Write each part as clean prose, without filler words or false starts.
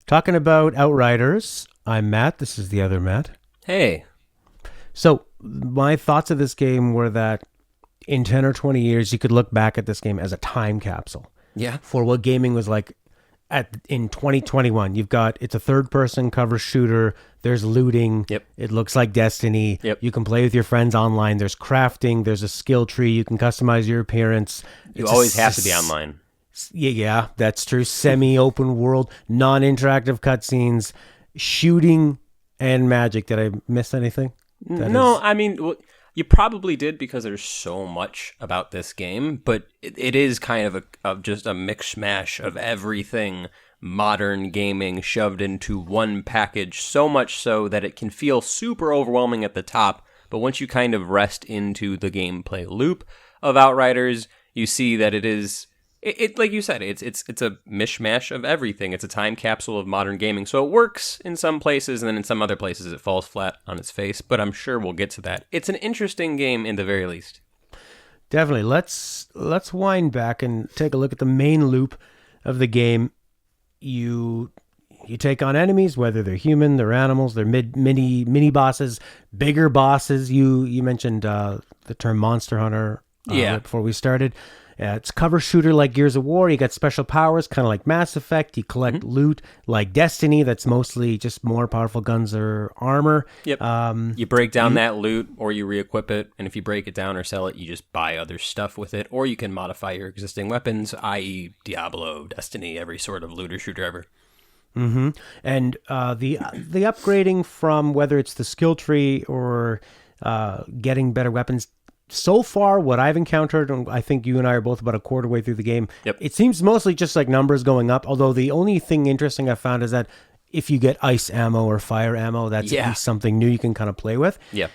Talking about Outriders, I'm Matt. This is the other Matt. Hey. So, my thoughts of this game were that in 10 or 20 years, you could look back at this game as a time capsule. Yeah. For what gaming was like in 2021. It's a third-person cover shooter. There's looting. Yep. It looks like Destiny. Yep. You can play with your friends online. There's crafting. There's a skill tree. You can customize your appearance. You always have to be online. Yeah, that's true. Semi-open world, non-interactive cutscenes, shooting, and magic. Did I miss anything? I mean, you probably did because there's so much about this game, but it is kind of just a mix-mash of everything modern gaming shoved into one package, so much so that it can feel super overwhelming at the top, but once you kind of rest into the gameplay loop of Outriders, you see that it is... It like you said, it's a mishmash of everything. It's a time capsule of modern gaming. So it works in some places, and then in some other places it falls flat on its face. But I'm sure we'll get to that. It's an interesting game in the very least. Definitely. Let's wind back and take a look at the main loop of the game. You take on enemies, whether they're human, they're animals, they're mini bosses, bigger bosses. You mentioned the term Monster Hunter right before we started. It's cover shooter like Gears of War. You got special powers, kind of like Mass Effect. You collect loot like Destiny. That's mostly just more powerful guns or armor. Yep. You break down that loot or you re-equip it. And if you break it down or sell it, you just buy other stuff with it. Or you can modify your existing weapons, i.e. Diablo, Destiny, every sort of looter shooter ever. Mm-hmm. And the upgrading from whether it's the skill tree or getting better weapons. So far, what I've encountered, and I think you and I are both about a quarter way through the game, It seems mostly just like numbers going up, although the only thing interesting I found is that if you get ice ammo or fire ammo, that's at least something new you can kind of play with. Yeah.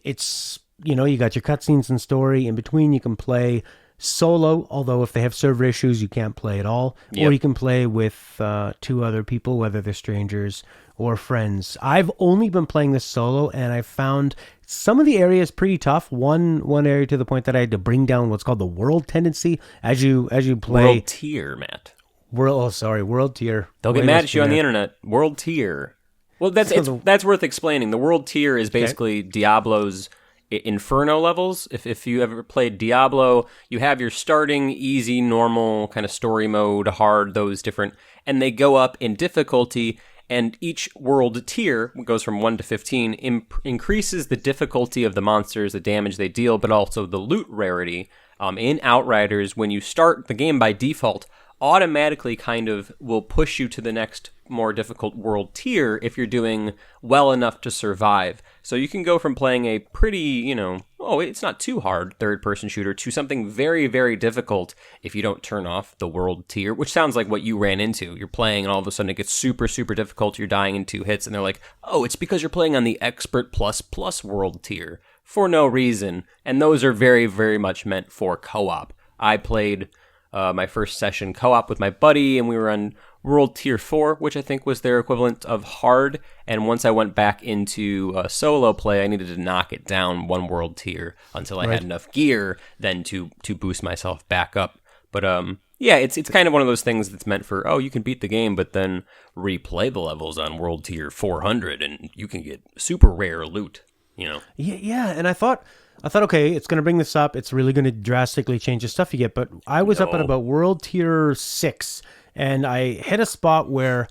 It's, you got your cutscenes and story. In between, you can play solo, although if they have server issues, you can't play at all. Or you can play with two other people, whether they're strangers or friends. I've only been playing this solo, and I found some of the areas pretty tough. One area to the point that I had to bring down what's called the world tendency as you play. World tier, Matt. World tier. They'll get mad at you on the internet. World tier. Well, that's worth explaining. The world tier is basically Diablo's Inferno levels. If you ever played Diablo, you have your starting, easy, normal, kind of story mode, hard, those different, and they go up in difficulty. And each world tier goes from 1 to 15, increases the difficulty of the monsters, the damage they deal, but also the loot rarity. In Outriders, when you start the game by default, automatically kind of will push you to the next more difficult world tier if you're doing well enough to survive. So you can go from playing a pretty, it's not too hard third-person shooter to something very, very difficult if you don't turn off the world tier, which sounds like what you ran into. You're playing and all of a sudden it gets super, super difficult. You're dying in 2 hits and they're like, oh, it's because you're playing on the Expert Plus Plus world tier for no reason. And those are very, very much meant for co-op. I played my first session co-op with my buddy, and we were on World Tier 4, which I think was their equivalent of hard, and once I went back into solo play, I needed to knock it down 1 world tier until I had enough gear then to boost myself back up. But it's kind of one of those things that's meant for, you can beat the game, but then replay the levels on World Tier 400, and you can get super rare loot, Yeah, and I thought, okay, it's going to bring this up. It's really going to drastically change the stuff you get. But I was up at about World Tier 6, and I hit a spot where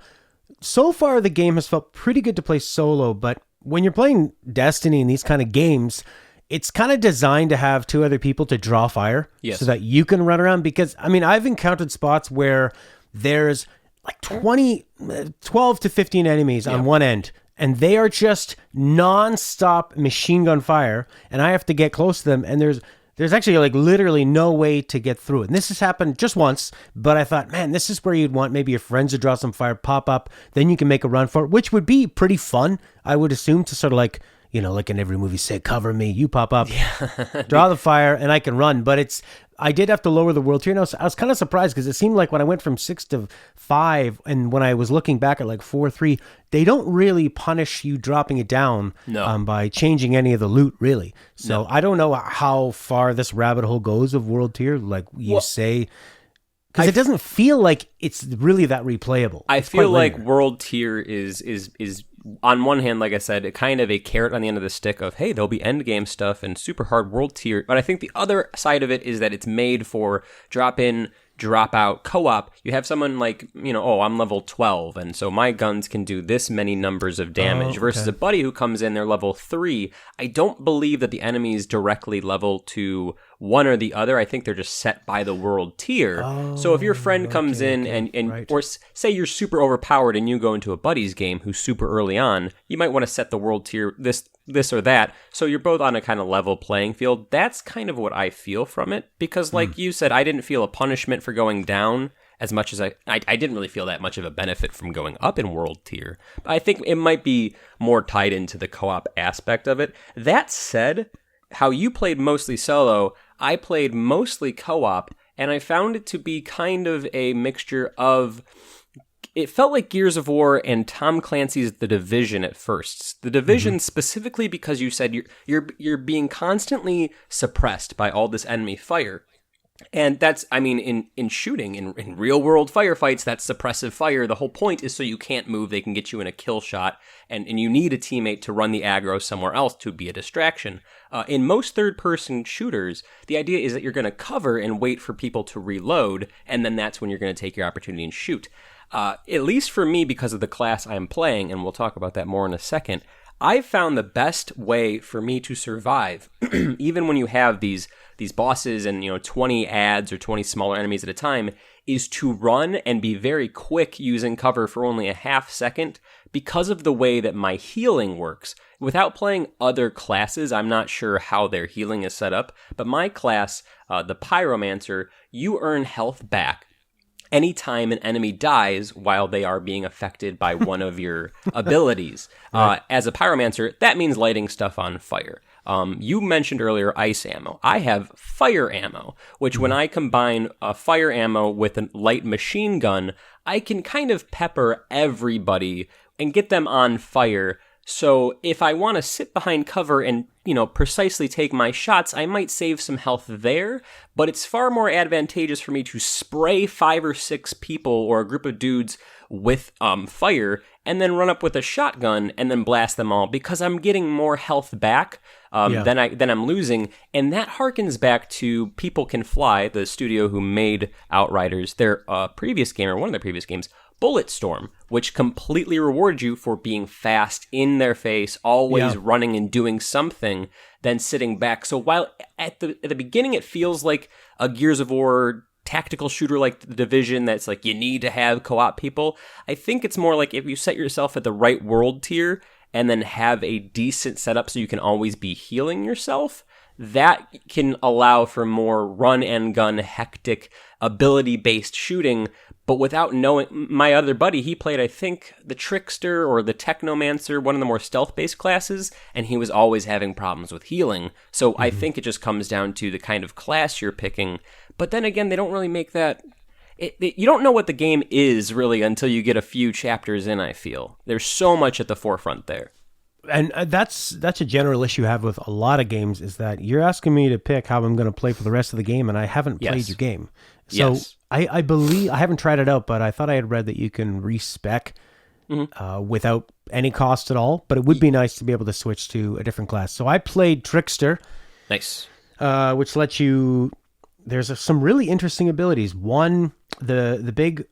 so far the game has felt pretty good to play solo. But when you're playing Destiny and these kind of games, it's kind of designed to have 2 other people to draw fire so that you can run around. Because, I've encountered spots where there's like 12 to 15 enemies on one end. And they are just non-stop machine gun fire, and I have to get close to them, and there's actually like literally no way to get through it. And this has happened just once, but I thought, man, this is where you'd want maybe your friends to draw some fire, pop up, then you can make a run for it, which would be pretty fun, I would assume, to sort of like, like in every movie, say, cover me, you pop up, draw the fire, and I can run. But I did have to lower the world tier, and I was kind of surprised because it seemed like when I went from 6 to 5, and when I was looking back at like 4, 3, they don't really punish you dropping it down by changing any of the loot, really. So I don't know how far this rabbit hole goes of world tier. Like say, Because it doesn't feel like it's really that replayable. I It's feel quite like linear. World Tier is on one hand, like I said, kind of a carrot on the end of the stick of, hey, there'll be end game stuff and super hard World Tier. But I think the other side of it is that it's made for drop in, drop out co-op. You have someone like, oh, I'm level 12, and so my guns can do this many numbers of damage versus a buddy who comes in, they're level 3. I don't believe that the enemies directly level to one or the other. I think they're just set by the world tier. So if your friend comes in and right. or say you're super overpowered and you go into a buddy's game who's super early on, you might want to set the world tier this or that, so you're both on a kind of level playing field. That's kind of what I feel from it, because like you said, I didn't feel a punishment for going down as much as I didn't really feel that much of a benefit from going up in world tier. But I think it might be more tied into the co-op aspect of it. That said, how you played mostly solo, I played mostly co-op, and I found it to be kind of a mixture of... It felt like Gears of War and Tom Clancy's The Division at first. The Division specifically because you said you're being constantly suppressed by all this enemy fire. And that's, I mean, in shooting, in real-world firefights, that's suppressive fire. The whole point is so you can't move, they can get you in a kill shot, and you need a teammate to run the aggro somewhere else to be a distraction. In most third-person shooters, the idea is that you're going to cover and wait for people to reload, and then that's when you're going to take your opportunity and shoot. At least for me, because of the class I'm playing, and we'll talk about that more in a second, I've found the best way for me to survive, even when you have these bosses and 20 ads or 20 smaller enemies at a time, is to run and be very quick using cover for only a half second, because of the way that my healing works. Without playing other classes, I'm not sure how their healing is set up, but my class, the Pyromancer, you earn health back anytime an enemy dies while they are being affected by one of your abilities. As a Pyromancer, that means lighting stuff on fire. You mentioned earlier ice ammo. I have fire ammo, which when I combine fire ammo with a light machine gun, I can kind of pepper everybody and get them on fire. So if I want to sit behind cover and, precisely take my shots, I might save some health there, but it's far more advantageous for me to spray 5 or 6 people or a group of dudes with fire and then run up with a shotgun and then blast them all, because I'm getting more health back than I'm losing. And that harkens back to People Can Fly, the studio who made Outriders, their previous game, or one of their previous games, Bulletstorm, which completely rewarded you for being fast, in their face, always running and doing something, then sitting back. So while at the beginning it feels like a Gears of War tactical shooter like The Division, that's like you need to have co-op people, I think it's more like if you set yourself at the right world tier and then have a decent setup so you can always be healing yourself, that can allow for more run and gun, hectic, ability-based shooting. But without knowing, my other buddy, he played, I think, the Trickster or the Technomancer, one of the more stealth-based classes, and he was always having problems with healing. So I think it just comes down to the kind of class you're picking. But then again, they don't really make that... you don't know what the game is, really, until you get a few chapters in, I feel. There's so much at the forefront there. And that's a general issue I have with a lot of games, is that you're asking me to pick how I'm going to play for the rest of the game, and I haven't played your game. So I believe, I haven't tried it out, but I thought I had read that you can respec without any cost at all, but it would be nice to be able to switch to a different class. So I played Trickster. Nice. Which lets you, there's some really interesting abilities. One, the big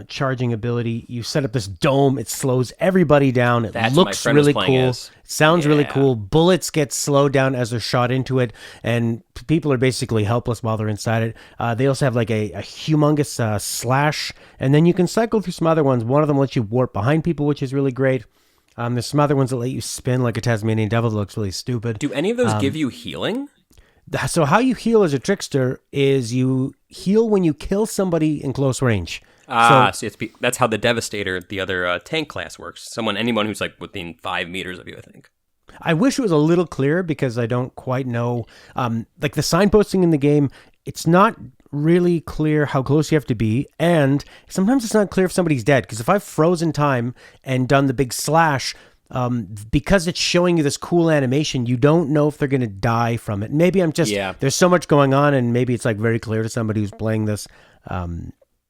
charging ability, you set up this dome, it slows everybody down, it looks really cool, it sounds really cool. Bullets get slowed down as they're shot into it, and people are basically helpless while they're inside it. They also have like a humongous slash, and then you can cycle through some other ones. One of them lets you warp behind people, which is really great. There's some other ones that let you spin like a Tasmanian devil that looks really stupid. Do any of those give you healing? So how you heal as a Trickster is you heal when you kill somebody in close range. So that's how the Devastator, the other tank class, works. Anyone who's like within 5 meters of you, I think. I wish it was a little clearer, because I don't quite know. Like the signposting in the game, it's not really clear how close you have to be, and sometimes it's not clear if somebody's dead. Because if I've frozen time and done the big slash, because it's showing you this cool animation, you don't know if they're going to die from it. Maybe I'm just, there's so much going on, and maybe it's like very clear to somebody who's playing this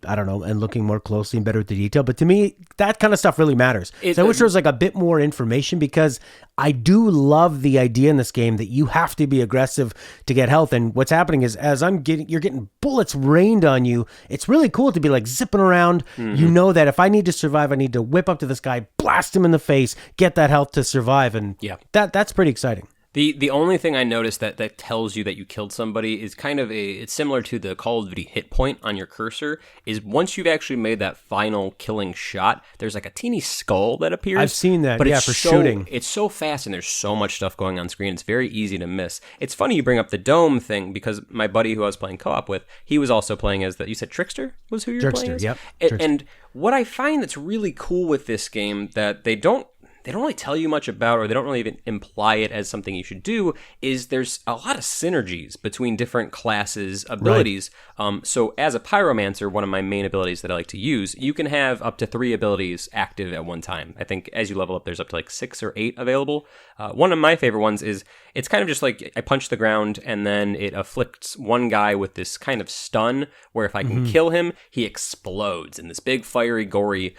I don't know, and looking more closely and better at the detail. But to me, that kind of stuff really matters. So I wish there was like a bit more information, because I do love the idea in this game that you have to be aggressive to get health. And what's happening is, as you're getting bullets rained on you. It's really cool to be like zipping around. Mm-hmm. You know that if I need to survive, I need to whip up to this guy, blast him in the face, get that health to survive. And that's pretty exciting. The only thing I noticed that tells you that you killed somebody is kind of it's similar to the Call of Duty hit point on your cursor, is once you've actually made that final killing shot, there's like a teeny skull that appears. I've seen that, but for shooting. It's so fast and there's so much stuff going on screen, it's very easy to miss. It's funny you bring up the dome thing, because my buddy who I was playing co-op with, he was also playing as you said Trickster was who you were playing as? Yep. And what I find that's really cool with this game that they don't really tell you much about, or they don't really even imply it as something you should do, is there's a lot of synergies between different classes' abilities. Right. So as a pyromancer, one of my main abilities that I like to use, you can have up to 3 abilities active at one time. I think as you level up, there's up to like 6 or 8 available. One of my favorite ones is, it's kind of just like I punch the ground and then it afflicts one guy with this kind of stun where if I can kill him, he explodes in this big fiery gory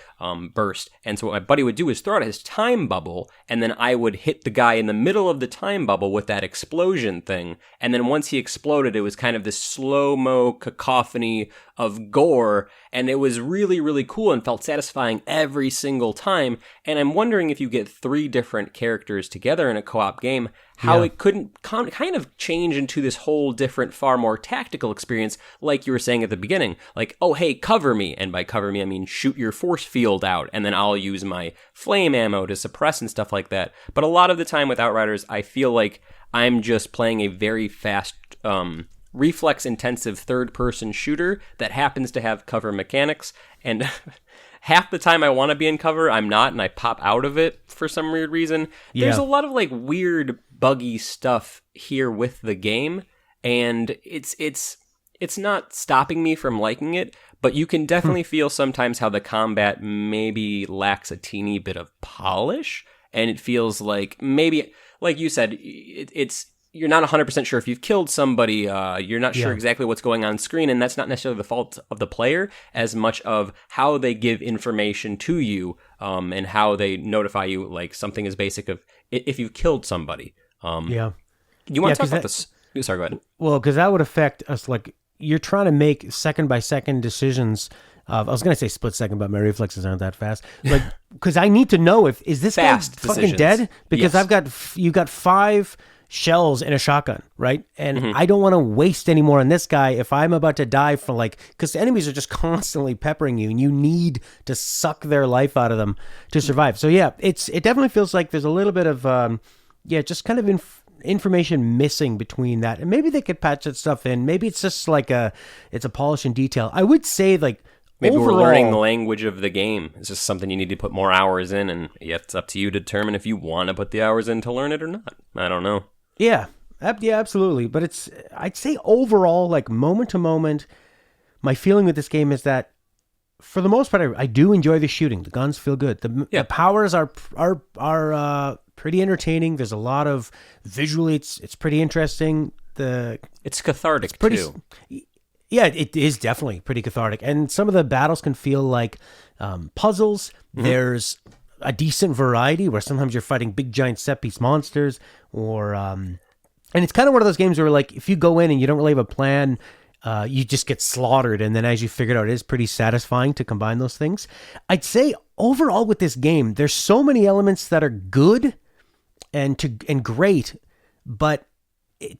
burst. And so what my buddy would do is throw out his time bubble, and then I would hit the guy in the middle of the time bubble with that explosion thing. And then once he exploded, it was kind of this slow-mo cacophony of gore, and it was really, really cool and felt satisfying every single time. And I'm wondering, if you get 3 different characters together in a co-op game, how it couldn't kind of change into this whole different, far more tactical experience, like you were saying at the beginning. Like, oh, hey, cover me. And by cover me, I mean shoot your force field out, and then I'll use my flame ammo to suppress and stuff like that. But a lot of the time with Outriders, I feel like I'm just playing a very fast, reflex-intensive third-person shooter that happens to have cover mechanics, and half the time I want to be in cover, I'm not, and I pop out of it for some weird reason. There's a lot of like weird, buggy stuff here with the game, and it's not stopping me from liking it, but you can definitely feel sometimes how the combat maybe lacks a teeny bit of polish, and it feels like maybe, like you said, you're not 100% sure if you've killed somebody, you're not sure exactly what's going on screen, and that's not necessarily the fault of the player as much of how they give information to you, and how they notify you, like something as basic of if you've killed somebody. You want to talk about this? Sorry, go ahead. Well, because that would affect us, like, you're trying to make second-by-second decisions. I was going to say split second, but my reflexes aren't that fast. Like, because I need to know is this guy fucking dead? Because you got 5 shells in a shotgun, right? And I don't want to waste any more on this guy if I'm about to die from because the enemies are just constantly peppering you, and you need to suck their life out of them to survive. So yeah, it definitely feels like there's a little bit of just kind of information missing between that, and maybe they could patch that stuff in. Maybe it's just like it's a polish and detail. I would say maybe overall, we're learning the language of the game. It's just something you need to put more hours in, and it's up to you to determine if you want to put the hours in to learn it or not. I don't know. Yeah, absolutely. But I'd say overall, like moment to moment, my feeling with this game is that for the most part, I do enjoy the shooting. The guns feel good. The powers are pretty entertaining. There's a lot of visually, it's pretty interesting. It's cathartic too. Yeah, it is definitely pretty cathartic. And some of the battles can feel like puzzles. There's a decent variety where sometimes you're fighting big giant set piece monsters, or and it's kind of one of those games where like if you go in and you don't really have a plan, you just get slaughtered, and then as you figure it out, it is pretty satisfying to combine those things. I'd say overall with this game, there's so many elements that are good and great, but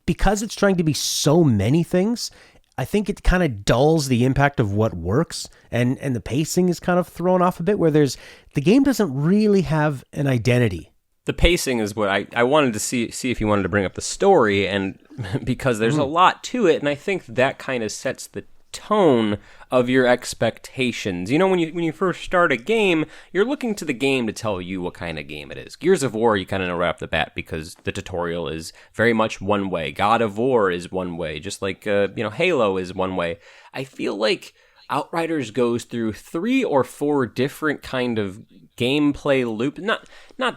because it's trying to be so many things, I think it kind of dulls the impact of what works, and the pacing is kind of thrown off a bit, where the game doesn't really have an identity. The pacing is what I wanted to see if you wanted to bring up the story, and because there's a lot to it, and I think that kind of sets the tone of your expectations. You know, when you first start a game, you're looking to the game to tell you what kind of game it is. Gears of War, you kind of know right off the bat because the tutorial is very much one way. God of War is one way, just like Halo is one way. I feel like Outriders goes through 3 or 4 different kind of gameplay loop. Not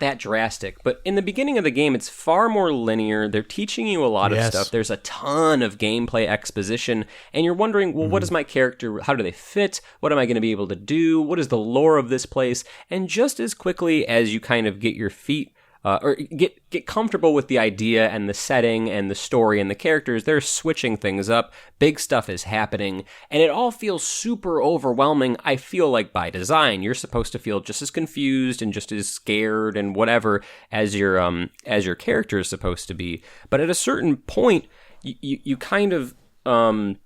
that drastic, but in the beginning of the game, it's far more linear. They're teaching you a lot of stuff. There's a ton of gameplay exposition, and you're wondering, well, what is my character? How do they fit? What am I going to be able to do? What is the lore of this place? And just as quickly as you kind of get your feet or get comfortable with the idea and the setting and the story and the characters, they're switching things up. Big stuff is happening, and it all feels super overwhelming. I feel like by design, you're supposed to feel just as confused and just as scared and whatever as your character is supposed to be. But at a certain point, you kind of go,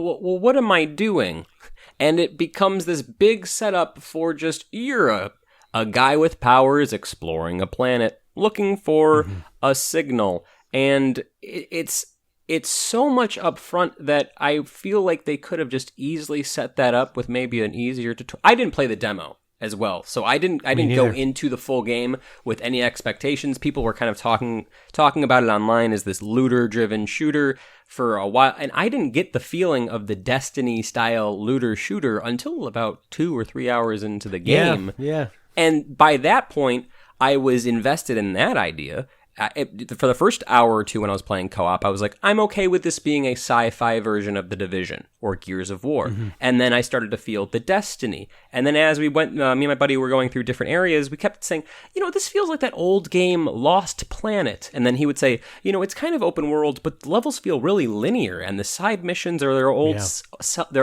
well, what am I doing? And it becomes this big setup for just you're a guy with powers exploring a planet, looking for a signal. And it's so much up front that I feel like they could have just easily set that up with maybe an easier tutorial. I didn't play the demo as well, so I didn't go into the full game with any expectations. People were kind of talking about it online as this looter-driven shooter for a while, and I didn't get the feeling of the Destiny-style looter-shooter until about 2 or 3 hours into the game. Yeah. And by that point, I was invested in that idea. For the first hour or two when I was playing co-op, I was like, I'm okay with this being a sci-fi version of The Division or Gears of War. And then I started to feel the Destiny. And then as we went, me and my buddy were going through different areas, we kept saying, this feels like that old game Lost Planet. And then he would say, it's kind of open world, but the levels feel really linear. And the side missions are their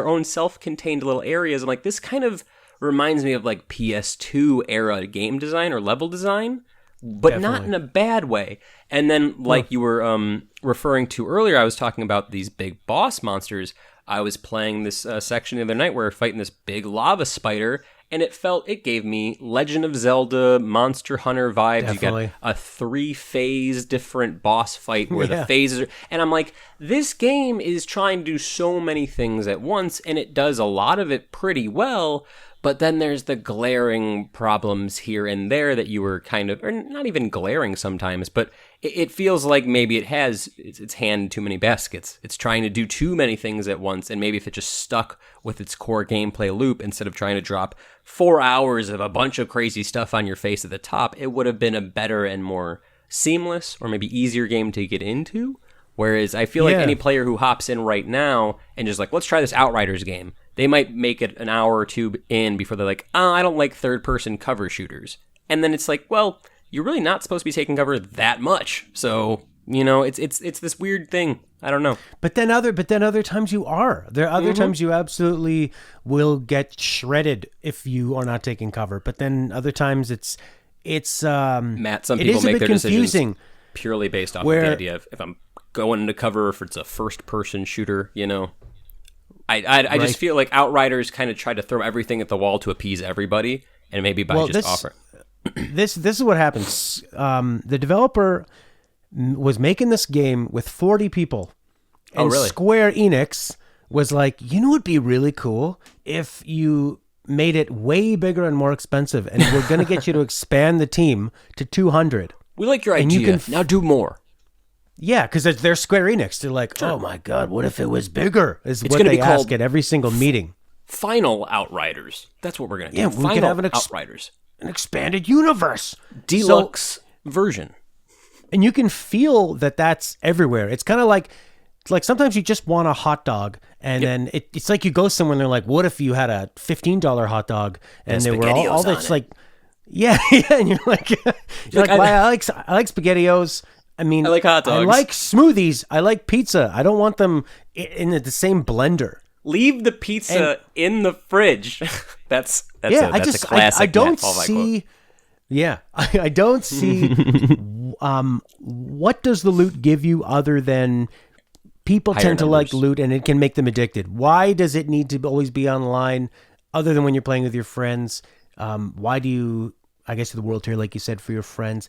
own self-contained little areas. I'm like, this kind of reminds me of like PS2 era game design or level design, but Definitely. Not in a bad way. And then like you were referring to earlier, I was talking about these big boss monsters. I was playing this section the other night where we're fighting this big lava spider, and it gave me Legend of Zelda Monster Hunter vibes. Definitely. You got a 3-phase different boss fight where the phases are, and I'm like, this game is trying to do so many things at once, and it does a lot of it pretty well. But then there's the glaring problems here and there that you were kind of, or not even glaring sometimes, but it feels like maybe it has its hand in too many baskets. It's trying to do too many things at once, and maybe if it just stuck with its core gameplay loop instead of trying to drop 4 hours of a bunch of crazy stuff on your face at the top, it would have been a better and more seamless or maybe easier game to get into. Whereas I feel like any player who hops in right now and just like, let's try this Outriders game, they might make it an hour or two in before they're like, I don't like third-person cover shooters. And then it's like, well, you're really not supposed to be taking cover that much. So, it's this weird thing. I don't know. But then other times you are. There are other times you absolutely will get shredded if you are not taking cover. But then other times it's Matt, some people make their decisions purely based off of the idea of if I'm going into cover, if it's a first-person shooter, I just feel like Outriders kind of tried to throw everything at the wall to appease everybody, and maybe by offering. This is what happens. The developer was making this game with 40 people, and Square Enix was like, it'd be really cool if you made it way bigger and more expensive, and we're going to get you to expand the team to 200. We like your idea. Now do more. Yeah, because they're Square Enix. They're like, oh my God, what if it was bigger? It's what they ask at every single meeting. Final Outriders. That's what we're going to do. Yeah, we could have Outriders. An expanded universe. Deluxe version. And you can feel that that's everywhere. It's kind of like sometimes you just want a hot dog, and then it's like you go somewhere and they're like, what if you had a $15 hot dog? And they were all that's like, and you're like, I like SpaghettiOs. I mean, I like hot dogs. I like smoothies. I like pizza. I don't want them in the same blender. Leave the pizza in the fridge. that's a classic. I don't see. Yeah, I don't see. What does the loot give you other than people tend to like loot and it can make them addicted? Why does it need to always be online, other than when you're playing with your friends? Why do you? I guess the world tier, like you said, for your friends.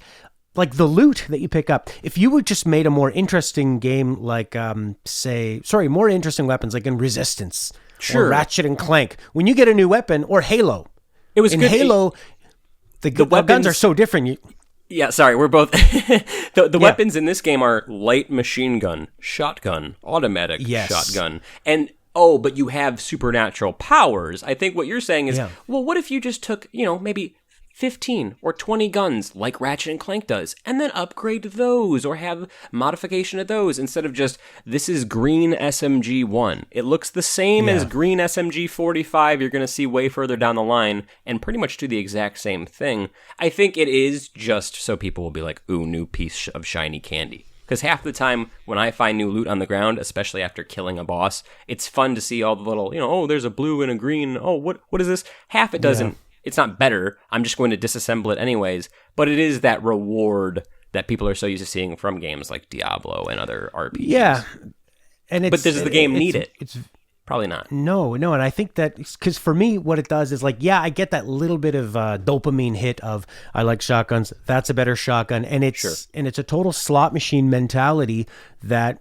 Like the loot that you pick up, if you would just made a more interesting game, like more interesting weapons, like in Resistance, or Ratchet and Clank. When you get a new weapon, or Halo, it was in good. Halo. The guns are so different. Yeah, sorry, we're both. the weapons in this game are light machine gun, shotgun, automatic shotgun, and oh, but you have supernatural powers. I think what you're saying is, Yeah. well, what if you just took, maybe 15 or 20 guns like Ratchet and Clank does, and then upgrade those or have modification of those instead of just, this is green SMG 1. It looks the same as green SMG 45 you're going to see way further down the line and pretty much do the exact same thing. I think it is just so people will be like, ooh, new piece of shiny candy. Because half the time when I find new loot on the ground, especially after killing a boss, it's fun to see all the little, oh, there's a blue and a green. Oh, what is this? Half it doesn't. Yeah. It's not better. I'm just going to disassemble it anyways. But it is that reward that people are so used to seeing from games like Diablo and other RPGs. Yeah. But does the game need it? It's probably not. No. And I think that, because for me, what it does is like, yeah, I get that little bit of dopamine hit of, I like shotguns. That's a better shotgun. And it's a total slot machine mentality that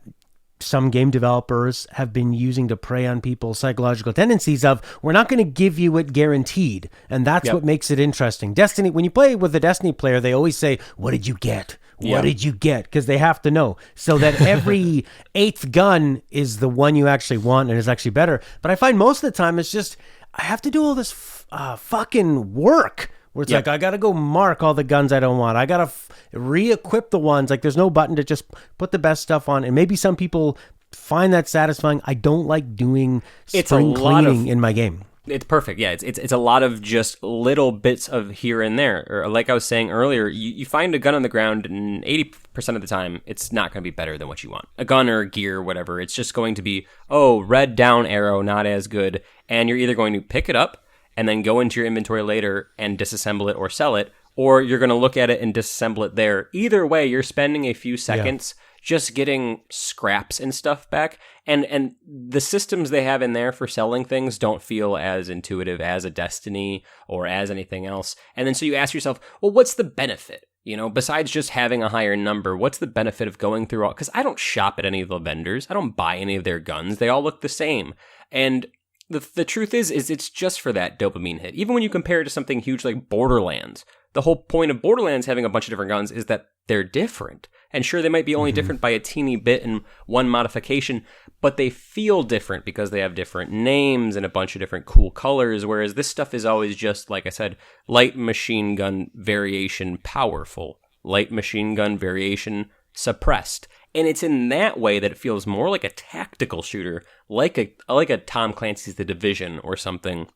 some game developers have been using to prey on people's psychological tendencies of, we're not going to give you it guaranteed. And that's what makes it interesting. Destiny, when you play with a Destiny player, they always say, what did you get? What did you get? Because they have to know. So that every 8th gun is the one you actually want and is actually better. But I find most of the time it's just, I have to do all this fucking work. Where it's like, I got to go mark all the guns I don't want. I got to re-equip the ones. Like, there's no button to just put the best stuff on. And maybe some people find that satisfying. I don't like doing spring cleaning in my game. It's perfect. Yeah, it's a lot of just little bits of here and there. Or like I was saying earlier, you find a gun on the ground, and 80% of the time, it's not going to be better than what you want. A gun or gear, whatever. It's just going to be, red down arrow, not as good. And you're either going to pick it up and then go into your inventory later and disassemble it or sell it, or you're going to look at it and disassemble it there. Either way, you're spending a few seconds just getting scraps and stuff back. And the systems they have in there for selling things don't feel as intuitive as a Destiny or as anything else. And then so you ask yourself, well, what's the benefit? Besides just having a higher number, what's the benefit of going through all... Because I don't shop at any of the vendors. I don't buy any of their guns. They all look the same. And the truth is it's just for that dopamine hit. Even when you compare it to something huge like Borderlands, the whole point of Borderlands having a bunch of different guns is that they're different. And sure, they might be only different by a teeny bit and one modification, but they feel different because they have different names and a bunch of different cool colors, whereas this stuff is always just, like I said, light machine gun variation powerful, light machine gun variation suppressed. And it's in that way that it feels more like a tactical shooter, like a Tom Clancy's The Division or something,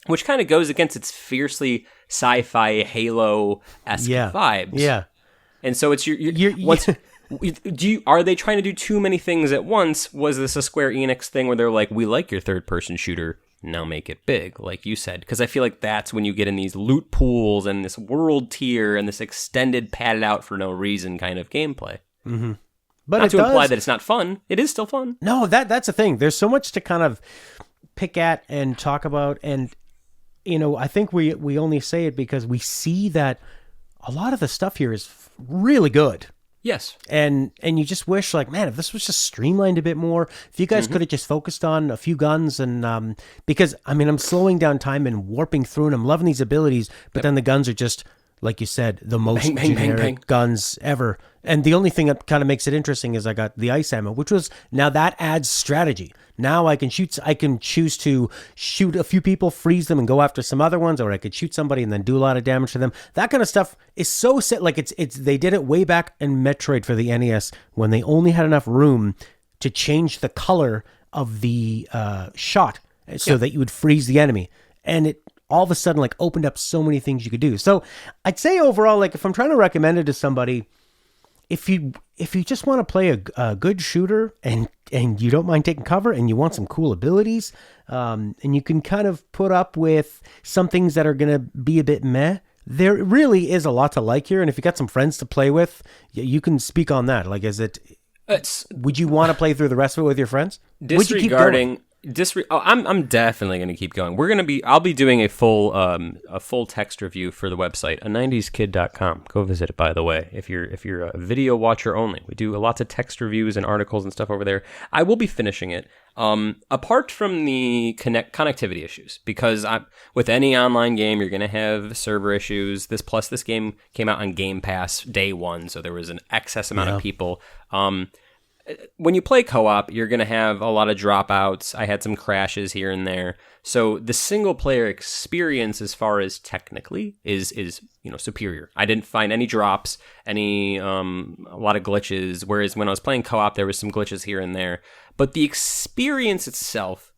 which kind of goes against its fiercely sci-fi Halo-esque vibes. Yeah. And so it's are they trying to do too many things at once? Was this a Square Enix thing where they're like, we like your third-person shooter, now make it big, like you said? Because I feel like that's when you get in these loot pools and this world tier and this extended, padded out for no reason kind of gameplay. Mm-hmm. But not to imply that it's not fun. It is still fun. No, that's the thing. There's so much to kind of pick at and talk about. And, I think we only say it because we see that a lot of the stuff here is really good. Yes. And you just wish, like, man, if this was just streamlined a bit more, if you guys could have just focused on a few guns and, because, I'm slowing down time and warping through and I'm loving these abilities, but then the guns are just, like you said, the most generic guns ever. And the only thing that kind of makes it interesting is I got the ice ammo, which was, now that adds strategy. Now I can choose to shoot a few people, freeze them, and go after some other ones, or I could shoot somebody and then do a lot of damage to them. That kind of stuff is so set. Like it's they did it way back in Metroid for the NES when they only had enough room to change the color of the shot so that you would freeze the enemy, and it all of a sudden like opened up so many things you could do. So I'd say overall, like if I'm trying to recommend it to somebody, if you just want to play a good shooter and you don't mind taking cover and you want some cool abilities, and you can kind of put up with some things that are going to be a bit meh, there really is a lot to like here. And if you got some friends to play with, you can speak on that. Like, would you want to play through the rest of it with your friends? Disregarding... I'm definitely going to keep going. I'll be doing a full text review for the website, a90skid.com. Go visit it, by the way, if you're a video watcher only. We do lots of text reviews and articles and stuff over there. I will be finishing it. Apart from the connectivity issues, because with any online game, you're going to have server issues. This game came out on Game Pass day one, so there was an excess amount of people. when you play co-op, you're going to have a lot of dropouts. I had some crashes here and there. So the single player experience, as far as technically, is superior. I didn't find any drops, a lot of glitches. Whereas when I was playing co-op, there was some glitches here and there. But the experience itself,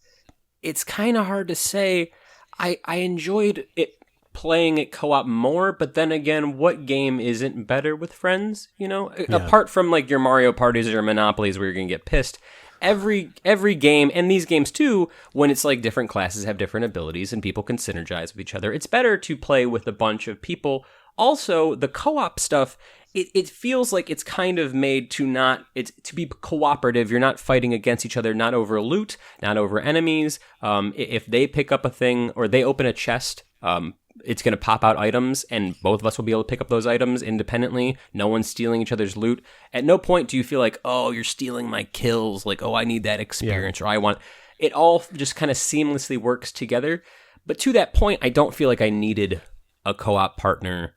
it's kind of hard to say. I enjoyed it playing it co-op more, but then again, what game isn't better with friends? Apart from like your Mario parties or your Monopolies where you're gonna get pissed, every game, and these games too, when it's like different classes have different abilities and people can synergize with each other, it's better to play with a bunch of people. Also, the co-op stuff, it feels like it's kind of made to be cooperative. You're not fighting against each other, not over loot, not over enemies. If they pick up a thing or they open a chest, it's going to pop out items, and both of us will be able to pick up those items independently. No one's stealing each other's loot. At no point do you feel like, oh, you're stealing my kills. Like, oh, I need that experience, or I want... It all just kind of seamlessly works together. But to that point, I don't feel like I needed a co-op partner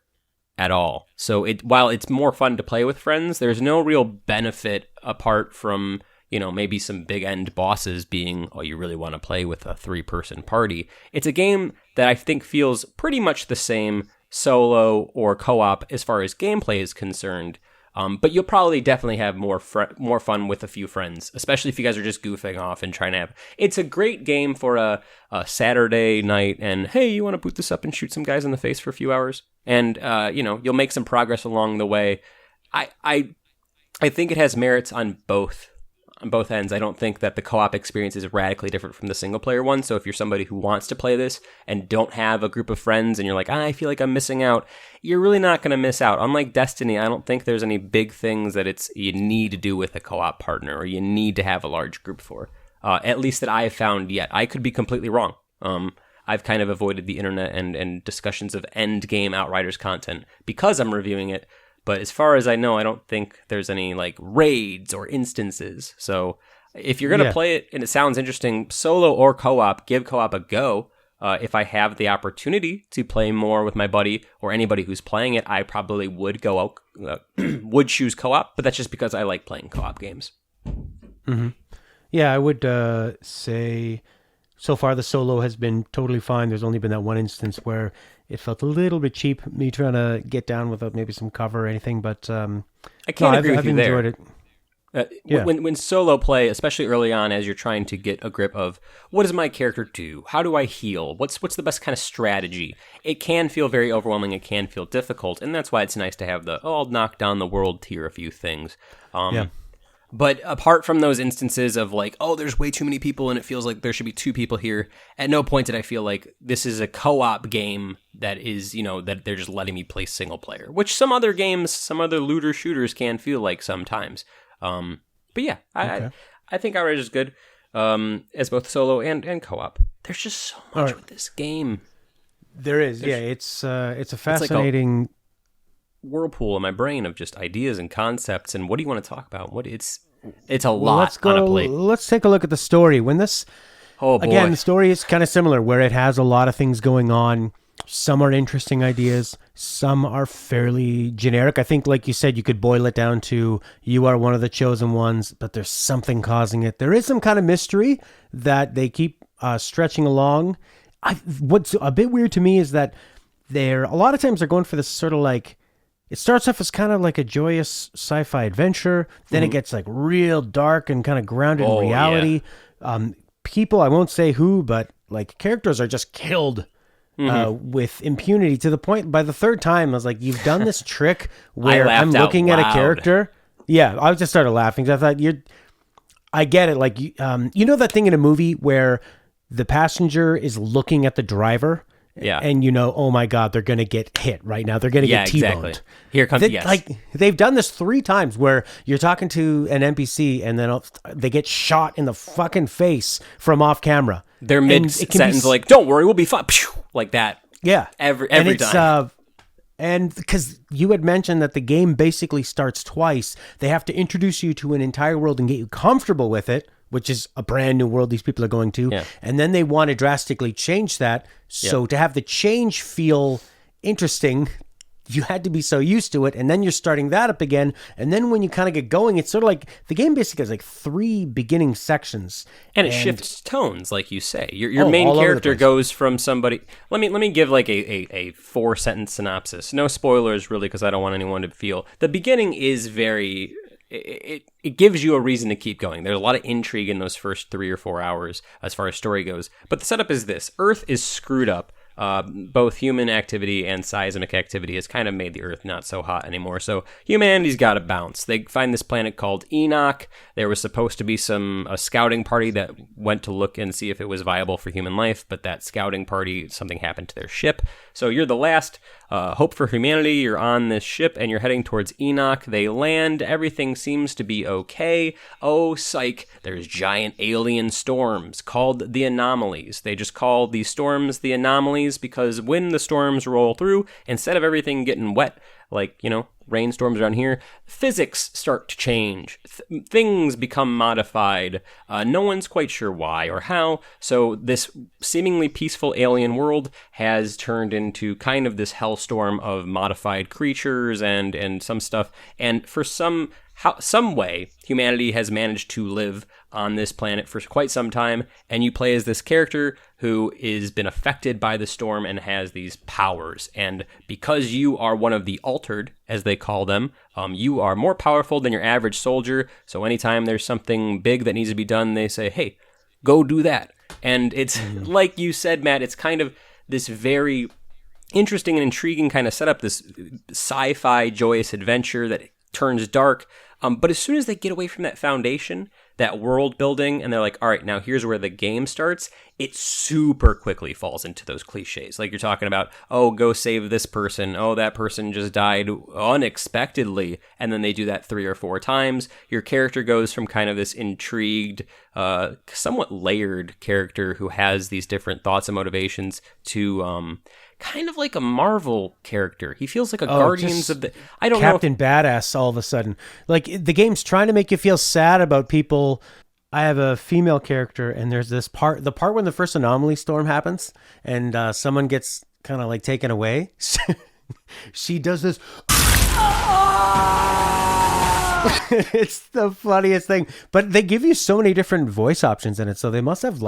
at all. So while it's more fun to play with friends, there's no real benefit apart from... maybe some big end bosses being, oh, you really want to play with a 3-person party. It's a game that I think feels pretty much the same solo or co-op as far as gameplay is concerned. But you'll probably definitely have more fun with a few friends, especially if you guys are just goofing off and trying to have... It's a great game for a Saturday night and, hey, you want to boot this up and shoot some guys in the face for a few hours? And, you'll make some progress along the way. I think it has merits on both ends. I don't think that the co-op experience is radically different from the single player one. So if you're somebody who wants to play this and don't have a group of friends and you're like, I feel like I'm missing out, you're really not going to miss out. Unlike Destiny, I don't think there's any big things that you need to do with a co-op partner or you need to have a large group for. At least that I have found yet. I could be completely wrong. I've kind of avoided the internet and discussions of end game Outriders content because I'm reviewing it. But as far as I know, I don't think there's any like raids or instances. So if you're going to play it and it sounds interesting, solo or co-op, give co-op a go. If I have the opportunity to play more with my buddy or anybody who's playing it, I probably would would choose co-op. But that's just because I like playing co-op games. Mm-hmm. Yeah, I would say so far the solo has been totally fine. There's only been that one instance where it felt a little bit cheap, me trying to get down without maybe some cover or anything, but I can't agree with you there. I've enjoyed it. When solo play, especially early on, as you're trying to get a grip of what does my character do? How do I heal? What's the best kind of strategy? It can feel very overwhelming. It can feel difficult, and that's why it's nice to have I'll knock down the world tier a few things. But apart from those instances of like, oh, there's way too many people and it feels like there should be 2 people here, at no point did I feel like this is a co-op game that is, that they're just letting me play single player, which some other games, some other looter shooters can feel like sometimes. But yeah, I think Outriders is good as both solo and co-op. There's just so much with this game. There is, it's a fascinating... It's like whirlpool in my brain of just ideas and concepts and what do you want to talk about? It's a lot on a plate. Let's take a look at the story. Again, the story is kind of similar where it has a lot of things going on. Some are interesting ideas, some are fairly generic. I think, like you said, you could boil it down to you are one of the chosen ones, but there's something causing it. There is some kind of mystery that they keep stretching along. What's a bit weird to me is that a lot of times they're going for this sort of like, it starts off as kind of like a joyous sci-fi adventure. Then it gets like real dark and kind of grounded in reality. Yeah. People, I won't say who, but like characters are just killed with impunity to the point by the 3rd time I was like, you've done this trick where I'm looking at a character. Yeah, I just started laughing because I thought I get it. Like, you that thing in a movie where the passenger is looking at the driver. Yeah. And oh my God, they're going to get hit right now. They're going to get T-boned. Exactly. Here comes, yes. Like, they've done this 3 times where you're talking to an NPC and then they get shot in the fucking face from off camera. They're mid-sentence like, don't worry, we'll be fine. Like that. Yeah. Every time. And because you had mentioned that the game basically starts twice, they have to introduce you to an entire world and get you comfortable with it, which is a brand new world these people are going to. Yeah. And then they want to drastically change that. So to have the change feel interesting, you had to be so used to it, and then you're starting that up again, and then when you kind of get going, it's sort of like the game basically has like 3 beginning sections, and it shifts tones, like you say. Your main character goes from somebody. Let me give like a 4-sentence synopsis. No spoilers, really, because I don't want anyone to feel. The beginning is very. It gives you a reason to keep going. There's a lot of intrigue in those first 3 or 4 hours as far as story goes. But the setup is this: Earth is screwed up. Both human activity and seismic activity has kind of made the Earth not so hot anymore. So humanity's got to bounce. They find this planet called Enoch. There was supposed to be a scouting party that went to look and see if it was viable for human life, but that scouting party, something happened to their ship. So you're the last hope for humanity. You're on this ship and you're heading towards Enoch. They land. Everything seems to be okay. Oh, psych. There's giant alien storms called the anomalies. They just call these storms the anomalies because when the storms roll through, instead of everything getting wet, like, rainstorms around here, physics start to change. Things become modified. No one's quite sure why or how. So this seemingly peaceful alien world has turned into kind of this hellstorm of modified creatures and some stuff. And for some way, humanity has managed to live on this planet for quite some time, and you play as this character who has been affected by the storm and has these powers. And because you are one of the altered, as they call them, you are more powerful than your average soldier. So anytime there's something big that needs to be done, they say, hey, go do that. And it's like you said, Matt, it's kind of this very interesting and intriguing kind of setup, this sci-fi joyous adventure that turns dark. But as soon as they get away from that foundation, that world building, and they're like, all right, now here's where the game starts, it super quickly falls into those cliches. Like you're talking about, oh, go save this person. Oh, that person just died unexpectedly. And then they do that 3 or 4 times. Your character goes from kind of this intrigued, somewhat layered character who has these different thoughts and motivations to kind of like a Marvel character. He feels like a Guardians of the... I don't know. Captain Badass all of a sudden. Like the game's trying to make you feel sad about people. I have a female character, and there's the part when the first anomaly storm happens and someone gets kind of like taken away. She does this. It's the funniest thing. But they give you so many different voice options in it, so they must have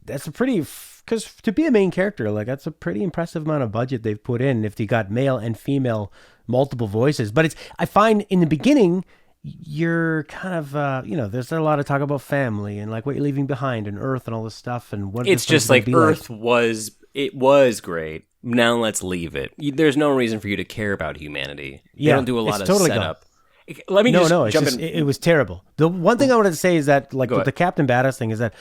that's a pretty... Because to be a main character, that's a pretty impressive amount of budget they've put in if you got male and female multiple voices. But I find in the beginning, you're kind of, there's a lot of talk about family and like what you're leaving behind and Earth and all this stuff. And what it's just like Earth was great. Now let's leave it. There's no reason for you to care about humanity. Yeah, they don't do a lot of totally setup. Let me jump in. It was terrible. The one thing I wanted to say is that, with the Captain Badass thing, is that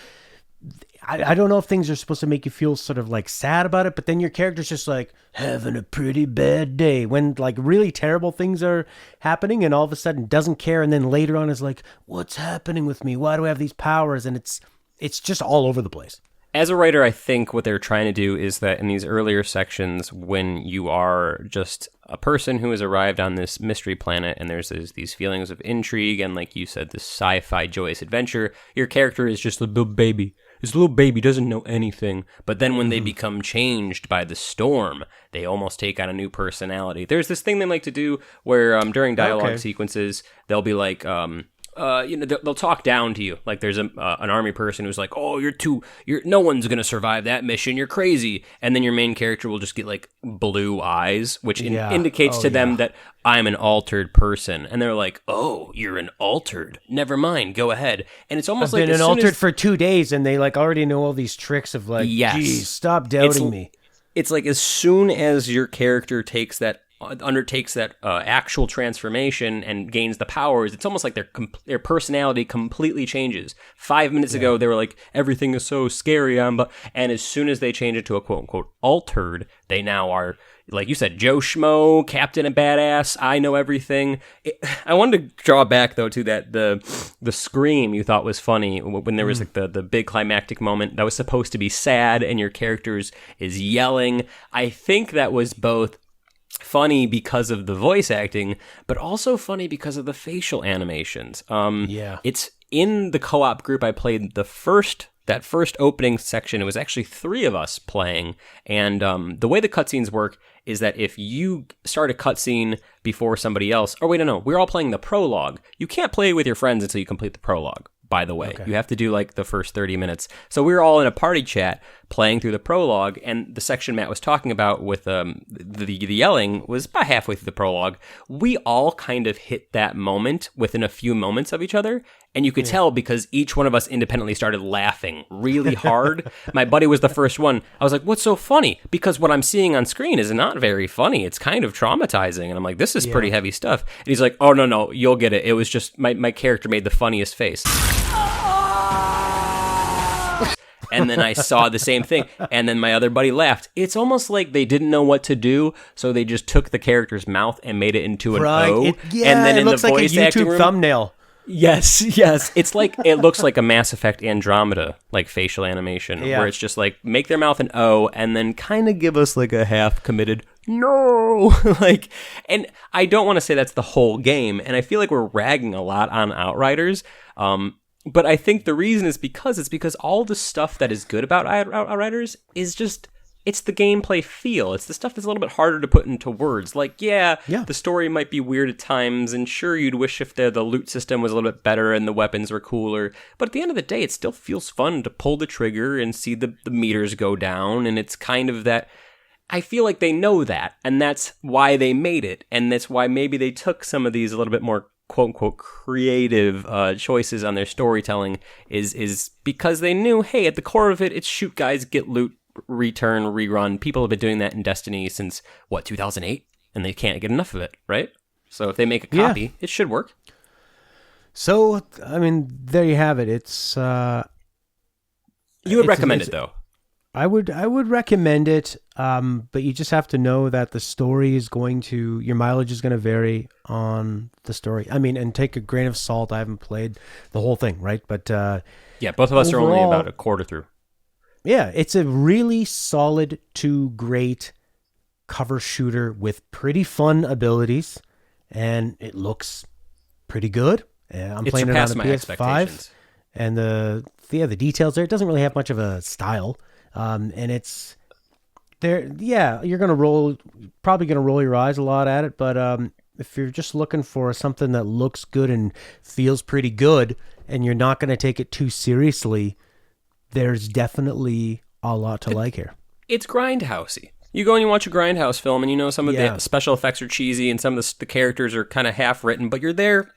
I don't know if things are supposed to make you feel sort of like sad about it, but then your character's just like having a pretty bad day when like really terrible things are happening, and all of a sudden doesn't care, and then later on is like, what's happening with me? Why do I have these powers? And it's just all over the place. As a writer, I think what they're trying to do is that in these earlier sections, when you are just a person who has arrived on this mystery planet and there's these feelings of intrigue and, like you said, this sci-fi joyous adventure, your character is just a little baby. This little baby doesn't know anything. But then when they become changed by the storm, they almost take on a new personality. There's this thing they like to do where during dialogue sequences, they'll be like... they'll talk down to you. Like there's an army person who's like, oh, no one's going to survive that mission. You're crazy. And then your main character will just get like blue eyes, which indicates to them that I'm an altered person. And they're like, oh, you're an altered. Never mind. Go ahead. And it's almost I've been an altered for 2 days and they like already know all these tricks of like, geez, stop doubting me. It's like as soon as your character undertakes that actual transformation and gains the powers, it's almost like their personality completely changes. 5 minutes ago, they were like, everything is so scary, and as soon as they change it to a quote-unquote altered, they now are, like you said, Joe Schmo, Captain and Badass, I know everything. I wanted to draw back, though, to that the scream you thought was funny when there was like the big climactic moment that was supposed to be sad and your character is yelling. I think that was both funny because of the voice acting, but also funny because of the facial animations. It's in the co-op group I played the first that first opening section, it was actually 3 of us playing. And the way the cutscenes work is that if you start a cutscene before somebody else, or wait, no, we're all playing the prologue. You can't play with your friends until you complete the prologue, by the way. Okay. You have to do like the first 30 minutes. So we were all in a party chat playing through the prologue, and the section Matt was talking about with the yelling was about halfway through the prologue. We all kind of hit that moment within a few moments of each other, and you could tell because each one of us independently started laughing really hard. My buddy was the first one. I was like, what's so funny? Because what I'm seeing on screen is not very funny. It's kind of traumatizing. And I'm like, this is pretty heavy stuff. And he's like, oh, no, you'll get it. It was just my character made the funniest face. And then I saw the same thing. And then my other buddy laughed. It's almost like they didn't know what to do, so they just took the character's mouth and made it into an O. And then in the voice like a acting YouTube room, thumbnail. Yes. It's like, it looks like a Mass Effect Andromeda, like facial animation, where it's just like, make their mouth an O, and then kind of give us like a half-committed, no! Like, and I don't want to say that's the whole game, and I feel like we're ragging a lot on Outriders, but I think the reason is because all the stuff that is good about Outriders is just, it's the gameplay feel. It's the stuff that's a little bit harder to put into words. Like, the story might be weird at times, and sure, you'd wish if the loot system was a little bit better and the weapons were cooler. But at the end of the day, it still feels fun to pull the trigger and see the meters go down, and it's kind of that... I feel like they know that, and that's why they made it, and that's why maybe they took some of these a little bit more quote-unquote creative choices on their storytelling is because they knew, hey, at the core of it, it's shoot guys, get loot, return, rerun. People have been doing that in Destiny since, 2008? And they can't get enough of it, right? So if they make a copy, it should work. So, I mean, there you have it. It's... you would recommend it, though? I would recommend it, but you just have to know that the story is going to... Your mileage is going to vary on the story. I mean, and take a grain of salt. I haven't played the whole thing, right? But both of us are only about a quarter through. Yeah, it's a really solid to great cover shooter with pretty fun abilities, and it looks pretty good. I'm playing it on the PS5, and the details there. It doesn't really have much of a style, and it's there. Yeah, you're probably gonna roll your eyes a lot at it, but if you're just looking for something that looks good and feels pretty good, and you're not gonna take it too seriously, there's definitely a lot to like here. It's grindhousey. You go and you watch a grindhouse film, and you know some of the special effects are cheesy, and some of the characters are kind of half-written, but you're there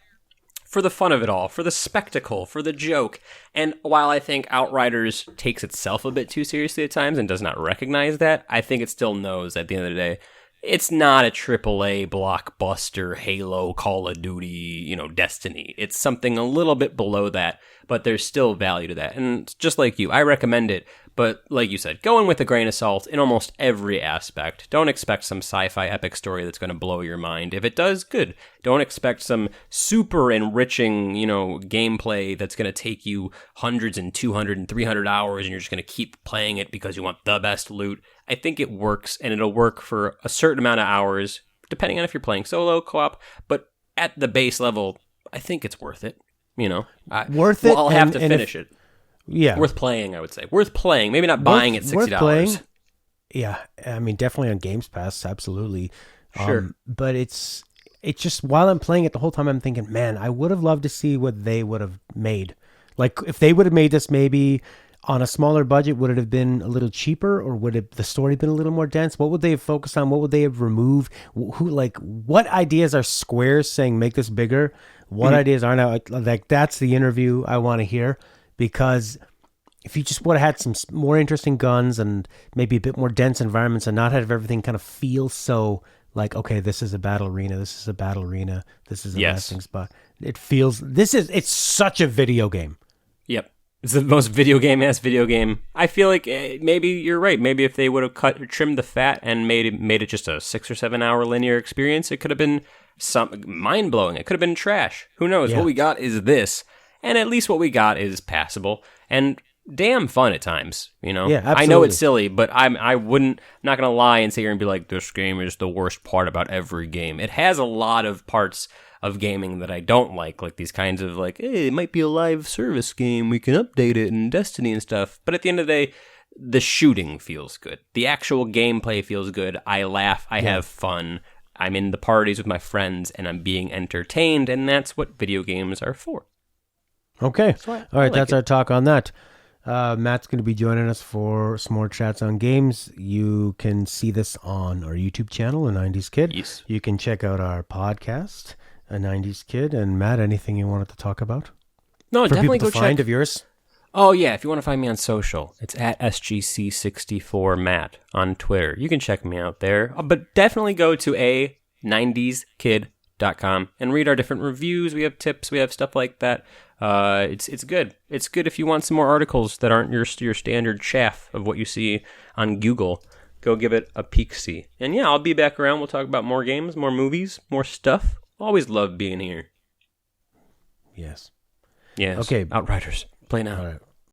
for the fun of it all, for the spectacle, for the joke. And while I think Outriders takes itself a bit too seriously at times and does not recognize that, I think it still knows at the end of the day, it's not a AAA blockbuster Halo, Call of Duty, Destiny. It's something a little bit below that, but there's still value to that. And just like you, I recommend it, but like you said, go in with a grain of salt in almost every aspect. Don't expect some sci-fi epic story that's going to blow your mind. If it does, good. Don't expect some super enriching, gameplay that's going to take you hundreds and 200 and 300 hours, and you're just going to keep playing it because you want the best loot. I think it works, and it'll work for a certain amount of hours, depending on if you're playing solo, co-op, but at the base level, I think it's worth it. Worth it. I'll have to finish it. Yeah. Worth playing, I would say. Worth playing. Maybe not buying it $60. Worth playing. Yeah. I mean, definitely on Games Pass, absolutely. Sure. But it's just, while I'm playing it the whole time, I'm thinking, man, I would have loved to see what they would have made. Like, if they would have made this maybe on a smaller budget, would it have been a little cheaper, or would the story been a little more dense? What would they have focused on? What would they have removed? What ideas are Square saying make this bigger? What ideas aren't? Like, that's the interview I want to hear, because if you just would have had some more interesting guns and maybe a bit more dense environments and not have everything kind of feel so like, okay, this is a battle arena, this is a battle arena, this is a resting spot. It feels, it's such a video game. Yep. It's the most video game-ass video game. I feel like maybe you're right. Maybe if they would have trimmed the fat and made it just a 6 or 7 hour linear experience, it could have been mind-blowing. It could have been trash. Who knows? Yeah. What we got is this. And at least what we got is passable and damn fun at times, Yeah, absolutely. I know it's silly, but I'm not going to lie and sit here and be like, this game is the worst part about every game. It has a lot of parts of gaming that I don't like these kinds of like, hey, it might be a live service game, we can update it and Destiny and stuff. But at the end of the day, the shooting feels good. The actual gameplay feels good. I laugh, I have fun. I'm in the parties with my friends and I'm being entertained, and that's what video games are for. Okay. All right, that's our talk on that. Matt's going to be joining us for some more chats on games. You can see this on our YouTube channel, A 90s Kid. Yes. You can check out our podcast, A 90s Kid. And Matt, anything you wanted to talk about? No, for definitely people go to find check. of yours? Oh, yeah. If you want to find me on social, it's at SGC64Matt on Twitter. You can check me out there. But definitely go to a90skid.com and read our different reviews. We have tips. We have stuff like that. It's good. It's good if you want some more articles that aren't your standard chaff of what you see on Google. Go give it a peek-see. And yeah, I'll be back around. We'll talk about more games, more movies, more stuff. Always love being here. Yes. Yes. Okay. Outriders. Play now. All right.